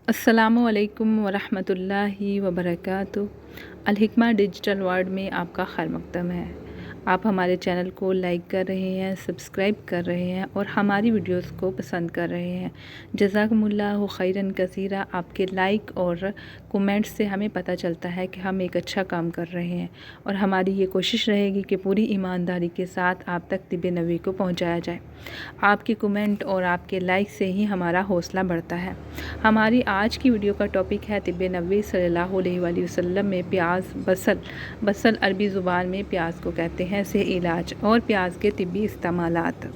अस्सलामुअलैकुम वरहमतुल्लाहि वबरकातुहू। अल हिकमा digital world में आपका खैर मक़दम है। आप हमारे चैनल को लाइक कर रहे हैं, सब्सक्राइब कर रहे हैं और हमारी वीडियोस को पसंद कर रहे हैं। जज़ाकुमुल्लाहु खैरन कसीरा। आपके लाइक और कमेंट्स से हमें पता चलता है कि हम एक अच्छा काम कर रहे हैं और हमारी ये कोशिश रहेगी कि पूरी ईमानदारी के साथ आप तक तिब नबी को पहुंचाया जाए। आपके कमेंट और आपके लाइक से ही हमारा हौसला बढ़ता है। हमारी आज की वीडियो का टॉपिक है तिब नबी सल्लल्लाहु अलैहि वसल्लम में प्याज बसल अरबी ज़ुबान में प्याज को कहते हैं से इलाज और प्याज के तिब्बी इस्तेमालात।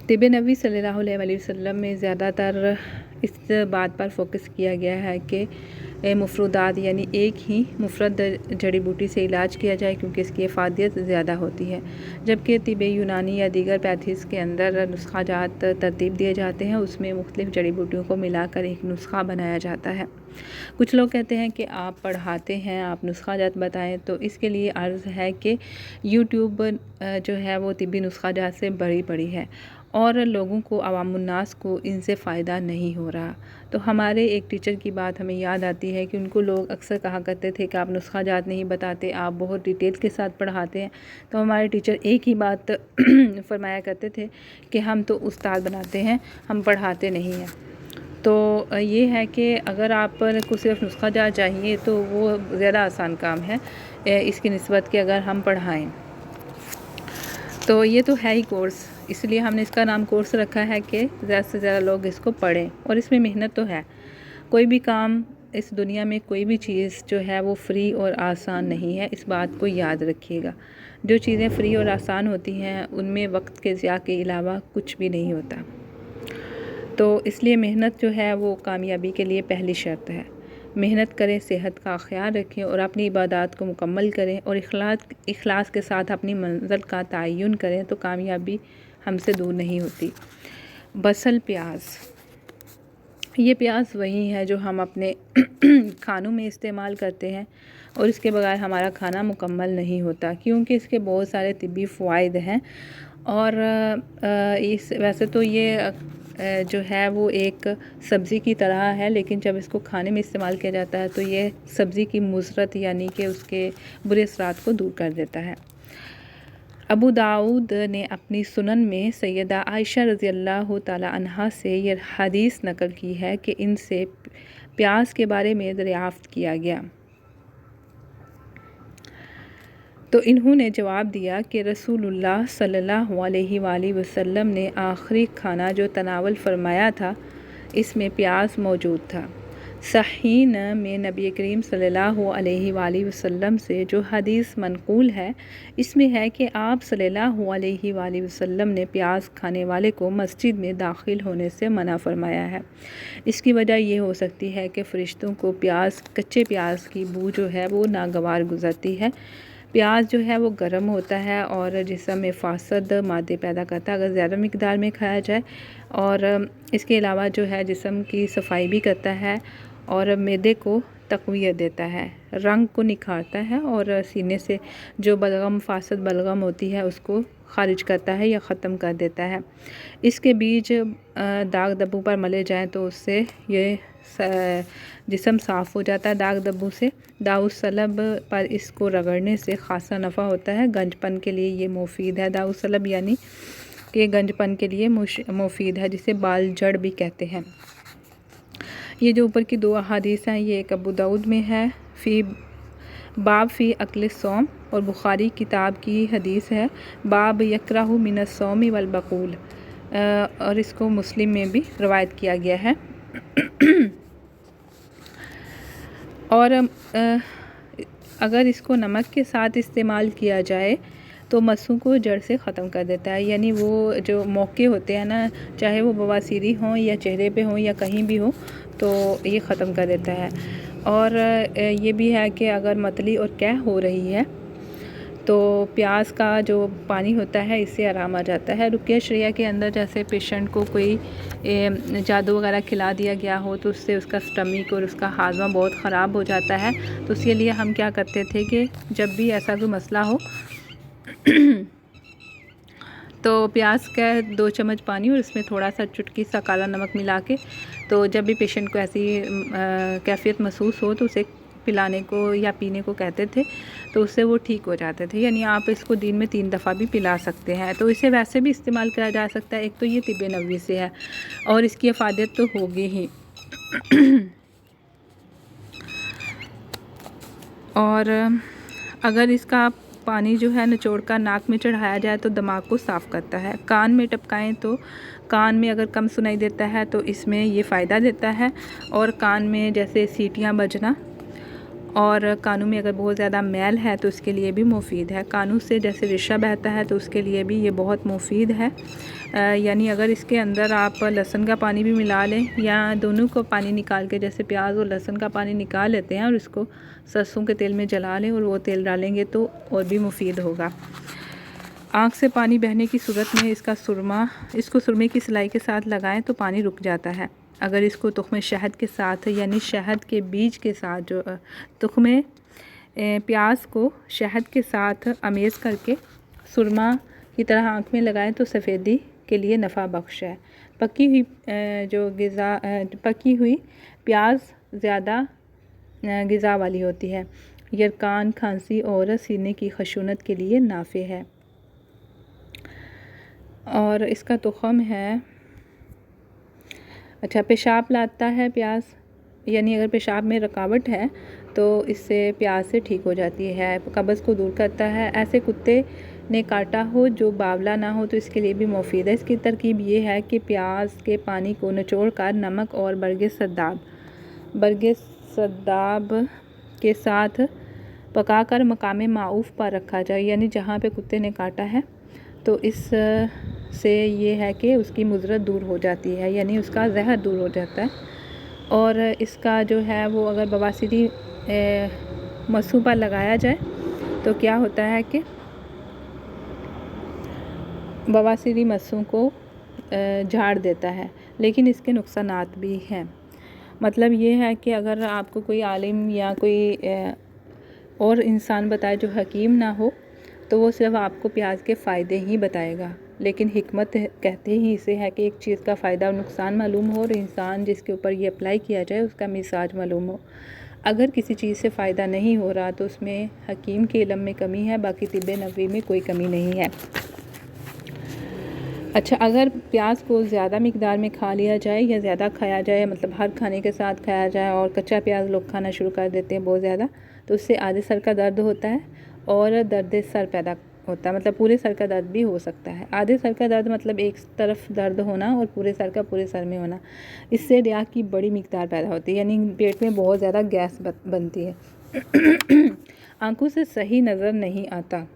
तिब नबी सल्लल्लाहु अलैहि वसल्लम में ज़्यादातर इस बात पर फोकस किया गया है कि मुफरूदात यानी एक ही मुफरद जड़ी बूटी से इलाज किया जाए क्योंकि इसकी अफादियत ज़्यादा होती है, जबकि तिब यूनानी या दीगर पैथीज़ के अंदर नुस्खा जात तरतीब दिए जाते हैं, उसमें मुख्तलिफ़ जड़ी बूटियों को मिलाकर एक नुस्खा बनाया जाता है। कुछ लोग कहते हैं कि आप पढ़ाते हैं, आप नुस्खा जात बताएं, तो इसके लिए अर्ज़ है कि यूट्यूब जो है वो तिब्बी नुस्खा जात से बड़ी पड़ी है और लोगों को अवामुन्नास को इनसे फ़ायदा नहीं हो रहा। तो हमारे एक टीचर की बात हमें याद आती है कि उनको लोग अक्सर कहा करते थे कि आप नुस्खा जात नहीं बताते, आप बहुत डिटेल के साथ पढ़ाते हैं। तो हमारे टीचर एक ही बात फरमाया करते थे कि हम तो उस्ताद बनाते हैं, हम पढ़ाते नहीं हैं। तो ये है कि अगर आप को सिर्फ नुस्खा जात चाहिए तो वो ज़्यादा आसान काम है इसकी निस्बत कि अगर हम पढ़ाएँ। तो ये तो है ही कोर्स, इसलिए हमने इसका नाम कोर्स रखा है कि ज़्यादा से ज़्यादा लोग इसको पढ़ें। और इसमें मेहनत तो है, कोई भी काम इस दुनिया में कोई भी चीज़ जो है वो फ्री और आसान नहीं है, इस बात को याद रखिएगा। जो चीज़ें फ्री और आसान होती हैं उनमें वक्त के ज़िया के अलावा कुछ भी नहीं होता। तो इसलिए मेहनत जो है वो कामयाबी के लिए पहली शर्त है। मेहनत करें, सेहत का ख्याल रखें और अपनी इबादत को मुकम्मल करें और इखलास के साथ अपनी मंज़िल का तयन करें तो कामयाबी हमसे दूर नहीं होती। बसल प्याज, ये प्याज वही है जो हम अपने खानों में इस्तेमाल करते हैं और इसके बगैर हमारा खाना मुकम्मल नहीं होता क्योंकि इसके बहुत सारे तिब्बी फ़वाइद हैं। और इस वैसे तो ये जो है वो एक सब्ज़ी की तरह है, लेकिन जब इसको खाने में इस्तेमाल किया जाता है तो ये सब्ज़ी की मुज़रत यानी कि उसके बुरे असरात को दूर कर देता है। अबू दाऊद ने अपनी सुनन में सैयदा आयशा रज़ियल्लाहु ताला अन्हा से ये हदीस नकल की है कि इनसे प्याज के बारे में दरियाफ़्त किया गया तो इन्होंने जवाब दिया कि रसूलुल्लाह सल्लल्लाहु अलैहि वसल्लम ने आखिरी खाना जो तनावल फरमाया था इसमें प्याज मौजूद था। सहीन में नबी करीम सल्लल्लाहु अलैहि वसल्लम से जो हदीस मनकूल है इसमें है कि आप सल्लल्लाहु अलैहि वसल्लम ने प्याज खाने वाले को मस्जिद में दाखिल होने से मना फरमाया है। इसकी वजह ये हो सकती है कि फ़रिश्तों को कच्चे प्याज की बू जो है वो नागवार गुजरती है। प्याज जो है वो गर्म होता है और जिस्म में फासद मादे पैदा करता है अगर ज़्यादा मिकदार में खाया जाए, और इसके अलावा जो है जिस्म की सफाई भी करता है और मैदे को तक़वियत देता है, रंग को निखारता है और सीने से जो बलगम फासद बलगम होती है उसको ख़ारिज करता है या ख़त्म कर देता है। इसके बीज दाग धब्बों पर मले जाएं तो उससे ये जिस्म साफ़ हो जाता है दाग धब्बों से। दाउस सलब पर इसको रगड़ने से ख़ासा नफ़ा होता है। गंजपन के लिए ये मुफीद है। दाउस सलब यानी कि गंजपन के लिए मुफीद है, जिसे बाल जड़ भी कहते हैं। ये जो ऊपर की दो अहादीस हैं ये एक अबू दाऊद में है बाब फ़ी अक्ल सौम और बुखारी किताब की हदीस है बाब यकराहु मिनस सौमी वल बक़ूल, और इसको मुस्लिम में भी रवायत किया गया है। और अगर इसको नमक के साथ इस्तेमाल किया जाए तो मस्सों को जड़ से ख़त्म कर देता है, यानी वो जो मौके होते हैं ना, चाहे वो बवासीरी हों या चेहरे पे हों या कहीं भी हो, तो ये ख़त्म कर देता है। और ये भी है कि अगर मतली और कैं हो रही है तो प्याज का जो पानी होता है इससे आराम आ जाता है। रुक़या शरिया के अंदर जैसे पेशेंट को कोई जादू वगैरह खिला दिया गया हो तो उससे उसका स्टमक और उसका हाजमा बहुत ख़राब हो जाता है, तो उसके लिए हम क्या करते थे कि जब भी ऐसा कोई मसला हो तो प्याज का 2 चम्मच पानी और इसमें थोड़ा सा चुटकी सा काला नमक मिला के, तो जब भी पेशेंट को ऐसी कैफियत महसूस हो तो उसे पिलाने को या पीने को कहते थे, तो उससे वो ठीक हो जाते थे। यानी आप इसको दिन में 3 दफ़ा भी पिला सकते हैं। तो इसे वैसे भी इस्तेमाल करा जा सकता है। एक तो ये तिब्बे नबवी से है और इसकी अफादियत तो होगी ही। और अगर इसका पानी जो है निचोड़ कर नाक में चढ़ाया जाए तो दिमाग को साफ़ करता है। कान में टपकाएं तो कान में अगर कम सुनाई देता है तो इसमें ये फ़ायदा देता है। और कान में जैसे सीटियाँ बजना और कानों में अगर बहुत ज़्यादा मैल है तो उसके लिए भी मुफीद है। कानों से जैसे रेशा बहता है तो उसके लिए भी ये बहुत मुफीद है। यानी अगर इसके अंदर आप लहसुन का पानी भी मिला लें या दोनों को पानी निकाल के, जैसे प्याज और लहसुन का पानी निकाल लेते हैं और इसको सरसों के तेल में जला लें और वो तेल डालेंगे तो और भी मुफीद होगा। आँख से पानी बहने की सूरत में इसको सुरमे की सिलाई के साथ लगाएं तो पानी रुक जाता है। अगर इसको तुख्मे शहद के साथ यानी शहद के बीज के साथ, जो तुख्मे प्याज को शहद के साथ अमेज़ करके सुरमा की तरह आँख में लगाएं तो सफ़ेदी के लिए नफ़ा बख्श है। पकी हुई प्याज ज़्यादा ग़िज़ा वाली होती है। यह कान, खांसी और सीने की खशूनत के लिए नाफ़े है। और इसका तुख़म है, अच्छा, पेशाब लाता है प्याज, यानी अगर पेशाब में रुकावट है तो इससे प्याज से ठीक हो जाती है। कब्ज़ को दूर करता है। ऐसे कुत्ते ने काटा हो जो बावला ना हो तो इसके लिए भी मुफीद है। इसकी तरकीब ये है कि प्याज के पानी को निचोड़ कर नमक और बरगे सद्दाब के साथ पकाकर मकामे माऊफ़ पर रखा जाए, यानी जहाँ पे कुत्ते ने काटा है तो इस से ये है कि उसकी मुज़रत दूर हो जाती है, यानी उसका ज़हर दूर हो जाता है। और इसका जो है वो अगर बवासीरी मस्सों पर लगाया जाए तो क्या होता है कि बवासीरी मस्सों को झाड़ देता है। लेकिन इसके नुकसानात भी हैं। मतलब ये है कि अगर आपको कोई आलिम या कोई और इंसान बताए जो हकीम ना हो तो वो सिर्फ आपको प्याज के फ़ायदे ही बताएगा, लेकिन हिकमत कहते ही इसे है कि एक चीज़ का फ़ायदा और नुकसान मालूम हो और इंसान जिसके ऊपर ये अप्लाई किया जाए उसका मिजाज मालूम हो। अगर किसी चीज़ से फ़ायदा नहीं हो रहा तो उसमें हकीम के इल्म में कमी है, बाकी तिब्बे नबवी में कोई कमी नहीं है। अच्छा, अगर प्याज को ज़्यादा मिकदार में खा लिया जाए या ज़्यादा खाया जाए, मतलब हर खाने के साथ खाया जाए और कच्चा प्याज लोग खाना शुरू कर देते हैं बहुत ज़्यादा, तो उससे आधे सर का दर्द होता है और दर्द सर पैदा होता है। मतलब पूरे सर का दर्द भी हो सकता है। आधे सर का दर्द मतलब एक तरफ दर्द होना और पूरे सर का पूरे सर में होना। इससे रिया की बड़ी मिकदार पैदा होती है, यानी पेट में बहुत ज़्यादा गैस बनती है। आंखों से सही नज़र नहीं आता।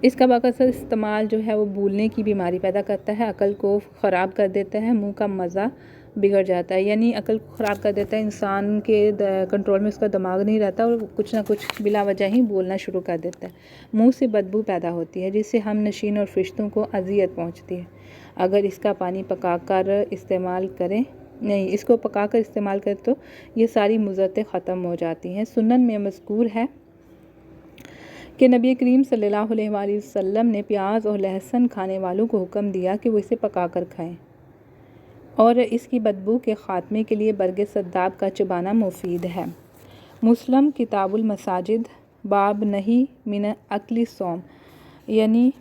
इसका बाकायदा इस्तेमाल जो है वो भूलने की बीमारी पैदा करता है, अकल को ख़राब कर देता है, मुंह का मज़ा बिगड़ जाता है, यानी अकल को ख़राब कर देता है। इंसान के कंट्रोल में उसका दिमाग नहीं रहता और कुछ ना कुछ बिला वजह ही बोलना शुरू कर देता है। मुंह से बदबू पैदा होती है जिससे हम नशीन और फरिश्तों को अजियत पहुंचती है। अगर इसका पानी इसको पकाकर इस्तेमाल करें तो ये सारी मुज़रतें ख़त्म हो जाती हैं। सुन्नन में मज़कूर है कि नबी करीम सल्लल्लाहु अलैहि वसल्लम ने प्याज और लहसुन खाने वालों को हुक्म दिया कि वो इसे पकाकर खाएं और इसकी बदबू के ख़ात्मे के लिए बरगे सद्दाब का चबाना मुफीद है। मुस्लिम किताबुल मसाजिद बाब नहीं मिन अक्ली सौम, यानी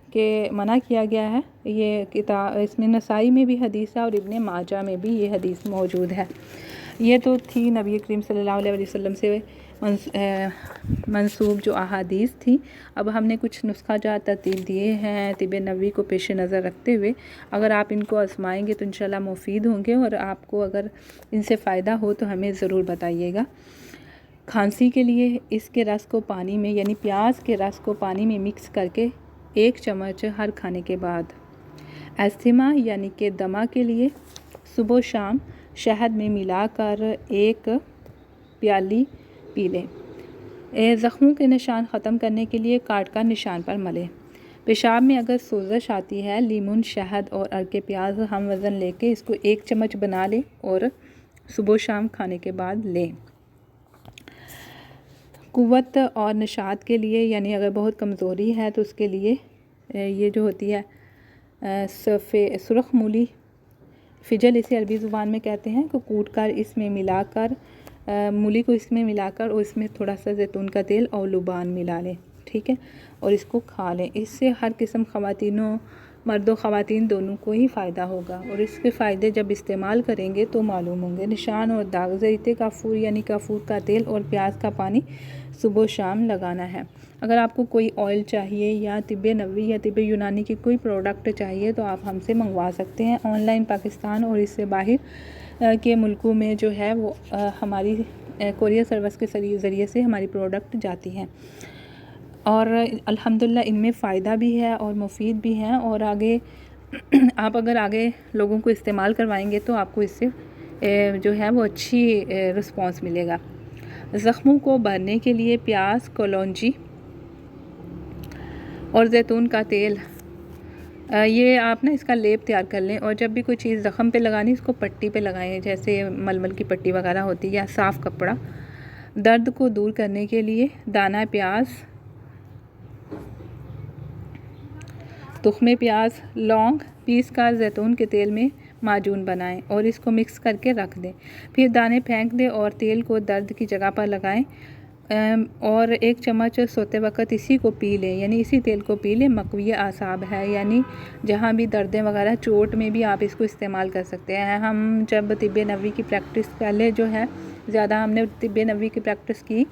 कि मना किया गया है। ये किताब, इसमें नसाई में भी हदीस है और इब्ने माजा में भी ये हदीस मौजूद है। ये तो थी नबी करीम सल्लल्लाहु अलैहि वसल्लम से मंसूब जो अहादीस थी। अब हमने कुछ नुस्खा जात तरतीब दिए हैं तिब्बे नबवी को पेश नज़र रखते हुए। अगर आप इनको आजमाएंगे तो इंशाल्लाह मुफीद होंगे और आपको अगर इनसे फ़ायदा हो तो हमें ज़रूर बताइएगा। खांसी के लिए इसके रस को पानी में, यानी प्याज के रस को पानी में मिक्स करके 1 चम्मच हर खाने के बाद। एस्थमा यानी कि दमा के लिए सुबह शाम शहद में मिलाकर 1 प्याली पी लें। ज़ख्मों के निशान ख़त्म करने के लिए काट कर निशान पर मलें। पेशाब में अगर सोजश आती है, लीमन, शहद और अरके प्याज हम वज़न लेके इसको 1 चम्मच बना लें और सुबह शाम खाने के बाद लें। कुव्वत और नशात के लिए, यानी अगर बहुत कमज़ोरी है तो उसके लिए ये जो होती है सुरख मूली, फिजल इसे अरबी ज़ुबान में कहते हैं, को कूट कर इसमें मिलाकर मूली को इसमें मिलाकर और इसमें थोड़ा सा जैतून का तेल और लुबान मिला लें, ठीक है, और इसको खा लें। इससे हर किस्म ख़वातीनों, मर्दों ख़वातीन दोनों को ही फ़ायदा होगा और इसके फ़ायदे जब इस्तेमाल करेंगे तो मालूम होंगे। निशान और दाग, ज़ैते काफूर यानी काफूर का तेल और प्याज का पानी सुबह शाम लगाना है। अगर आपको कोई ऑयल चाहिए या तिब्ब नबवी या तिब्ब यूनानी की कोई प्रोडक्ट चाहिए तो आप हमसे मंगवा सकते हैं ऑनलाइन। पाकिस्तान और इससे बाहर के मुल्कों में जो है वो हमारी कोरियर सर्विस के ज़रिए से हमारी प्रोडक्ट जाती हैं और अल्हम्दुलिल्लाह इनमें फ़ायदा भी है और मुफीद भी हैं। और आगे आप अगर आगे लोगों को इस्तेमाल करवाएंगे तो आपको इससे जो है वो अच्छी रिस्पांस मिलेगा। ज़ख्मों को भरने के लिए प्याज, कलौंजी और जैतून का तेल, ये आप ना इसका लेप तैयार कर लें और जब भी कोई चीज़ ज़ख़म पे लगानी इसको पट्टी पे लगाएं, जैसे मलमल की पट्टी वगैरह होती है या साफ़ कपड़ा। दर्द को दूर करने के लिए दाना प्याज, तुख़्मे प्याज, लौंग पीस कर जैतून के तेल में माजून बनाएं और इसको मिक्स करके रख दें। फिर दाने फेंक दें और तेल को दर्द की जगह पर लगाएं और 1 चम्मच सोते वक्त इसी को पी लें, यानी इसी तेल को पी लें। मकवी आसाब है, यानी जहाँ भी दर्दें वगैरह, चोट में भी आप इसको इस्तेमाल कर सकते हैं। हम जब तिब्ब नबवी की प्रैक्टिस पहले जो है ज़्यादा हमने तिब्ब नबवी की प्रैक्टिस की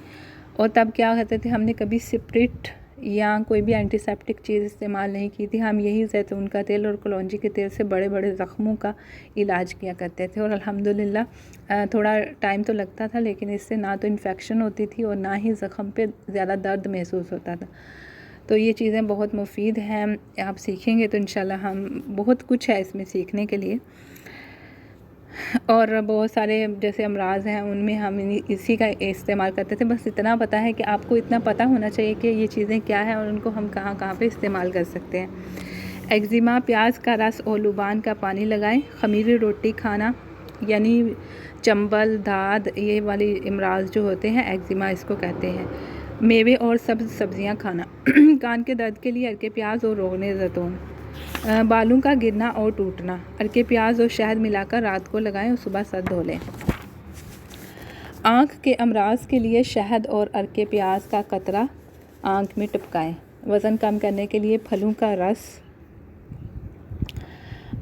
और तब क्या करते थे, हमने कभी स्प्रिट या कोई भी एंटीसेप्टिक चीज़ इस्तेमाल नहीं की थी। हम यही जैतून का तेल और कलौंजी के तेल से बड़े बड़े ज़ख्मों का इलाज किया करते थे और अल्हम्दुलिल्लाह थोड़ा टाइम तो लगता था लेकिन इससे ना तो इन्फेक्शन होती थी और ना ही ज़ख्म पे ज़्यादा दर्द महसूस होता था। तो ये चीज़ें बहुत मुफीद हैं, आप सीखेंगे तो इंशाल्लाह हम बहुत कुछ है इसमें सीखने के लिए। और बहुत सारे जैसे अमराज़ हैं उनमें हम इसी का इस्तेमाल करते थे। बस इतना पता है कि आपको इतना पता होना चाहिए कि ये चीज़ें क्या हैं और उनको हम कहाँ कहाँ पे इस्तेमाल कर सकते हैं। एक्जिमा, प्याज का रस और लुबान का पानी लगाएं। ख़मीरी रोटी खाना यानी चंबल, दाद, ये वाली अमराज़ जो होते हैं एक्जिमा इसको कहते हैं। मेवे और सब्ज़ियाँ खाना। कान के दर्द के लिए अरके प्याज और रोगने ज़ैतून। बालों का गिरना और टूटना, अरके प्याज और शहद मिलाकर रात को लगाएं और सुबह सर धो लें। आँख के अमराज के लिए शहद और अरके प्याज का कतरा आँख में टपकाएं। वज़न कम करने के लिए फलों का रस,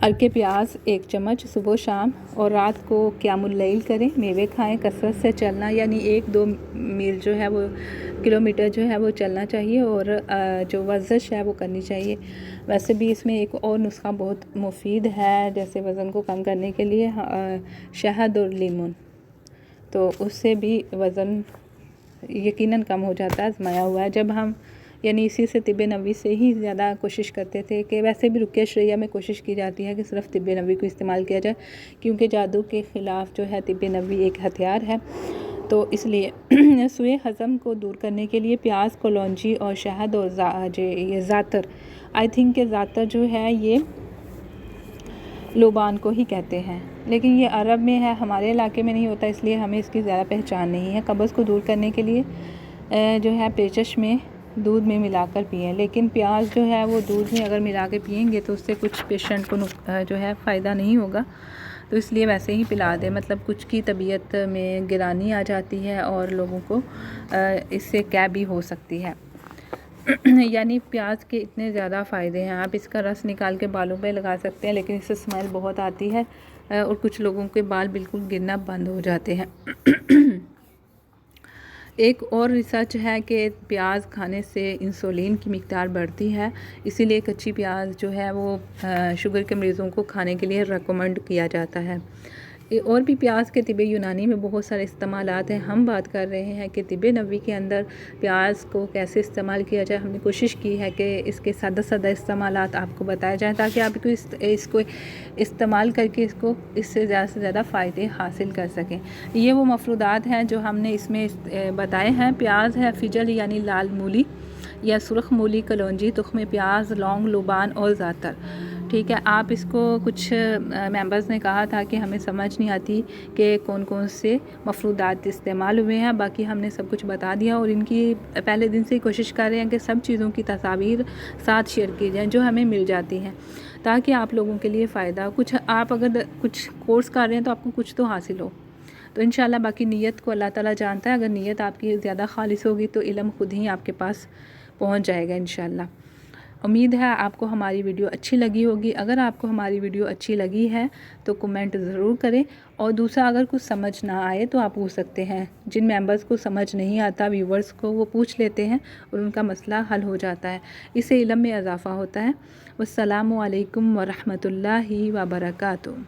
अरके प्याज 1 चम्मच सुबह शाम और रात को क़यामुल लैल करें। मेवे खाएं। कसरत से चलना यानी 1-2 मील जो है वो किलोमीटर जो है वो चलना चाहिए और जो वर्जिश है वो करनी चाहिए। वैसे भी इसमें एक और नुस्खा बहुत मुफीद है, जैसे वज़न को कम करने के लिए शहद और लीमन, तो उससे भी वज़न यकीनन कम हो जाता है, आज़माया हुआ है। जब हम यानी इसी से तिब्ब नबवी से ही ज़्यादा कोशिश करते थे कि वैसे भी रुक़या शरिया में कोशिश की जाती है कि सिर्फ तिब्ब नबवी को इस्तेमाल किया जाए क्योंकि जादू के ख़िलाफ़ जो है तिब्ब नबवी एक हथियार है। तो इसलिए सुए हज़म को दूर करने के लिए प्याज, कलौंजी और शहद और ये ज़ातर, आई थिंक कि ज़ातर जो है ये लुबान को ही कहते हैं, लेकिन ये अरब में है, हमारे इलाके में नहीं होता, इसलिए हमें इसकी ज़्यादा पहचान नहीं है। कब्ज़ को दूर करने के लिए जो है पेचश में दूध में मिलाकर पिएं, लेकिन प्याज जो है वो दूध में अगर मिला के पिएंगे तो उससे कुछ पेशेंट को जो है फ़ायदा नहीं होगा, तो इसलिए वैसे ही पिला दें। मतलब कुछ की तबीयत में गिरानी आ जाती है और लोगों को इससे क्या भी हो सकती है। यानी प्याज के इतने ज़्यादा फ़ायदे हैं, आप इसका रस निकाल के बालों पे लगा सकते हैं, लेकिन इससे स्मेल बहुत आती है और कुछ लोगों के बाल बिल्कुल गिरना बंद हो जाते हैं। एक और रिसर्च है कि प्याज खाने से इंसुलिन की मिक़दार बढ़ती है, इसीलिए कच्ची प्याज जो है वो शुगर के मरीज़ों को खाने के लिए रेकमेंड किया जाता है। और भी प्याज के तिब्ब यूनानी में बहुत सारे इस्तेमालात हैं। हम बात कर रहे हैं कि तिब्ब नबवी के अंदर प्याज को कैसे इस्तेमाल किया जाए। हमने कोशिश की है कि इसके सादा इस्तेमालात आपको बताए जाएँ ताकि आप इसको इस्तेमाल करके इससे ज़्यादा से ज़्यादा फ़ायदे हासिल कर सकें। ये वो मफरूदात हैं जो हमने इसमें बताए हैं। प्याज है फिजल यानी लाल मूली या सुरख मूली, कलौंजी, तुख़्मे प्याज, लौंग, लुबान और ज़ातर। ठीक है। आप इसको कुछ मेंबर्स ने कहा था कि हमें समझ नहीं आती कि कौन कौन से मफ़रूदात इस्तेमाल हुए हैं, बाकी हमने सब कुछ बता दिया और इनकी पहले दिन से ही कोशिश कर रहे हैं कि सब चीज़ों की तस्वीर साथ शेयर की जाए जो हमें मिल जाती हैं, ताकि आप लोगों के लिए फ़ायदा कुछ, आप अगर कुछ कोर्स कर रहे हैं तो आपको कुछ तो हासिल हो। तो इंशाल्लाह बाकी नीयत को अल्लाह ताला जानता है। अगर नीयत आपकी ज़्यादा खालिस होगी तो इल्म खुद ही आपके पास पहुंच जाएगा इंशाल्लाह। उम्मीद है आपको हमारी वीडियो अच्छी लगी होगी। अगर आपको हमारी वीडियो अच्छी लगी है तो कमेंट ज़रूर करें, और दूसरा अगर कुछ समझ ना आए तो आप पूछ सकते हैं। जिन मेंबर्स को समझ नहीं आता व्यूवर्स को, वो पूछ लेते हैं और उनका मसला हल हो जाता है। इससे इल्म में इजाफ़ा होता है। वस्सलामु अलैकुम व रहमतुल्लाहि व बरकातुहू।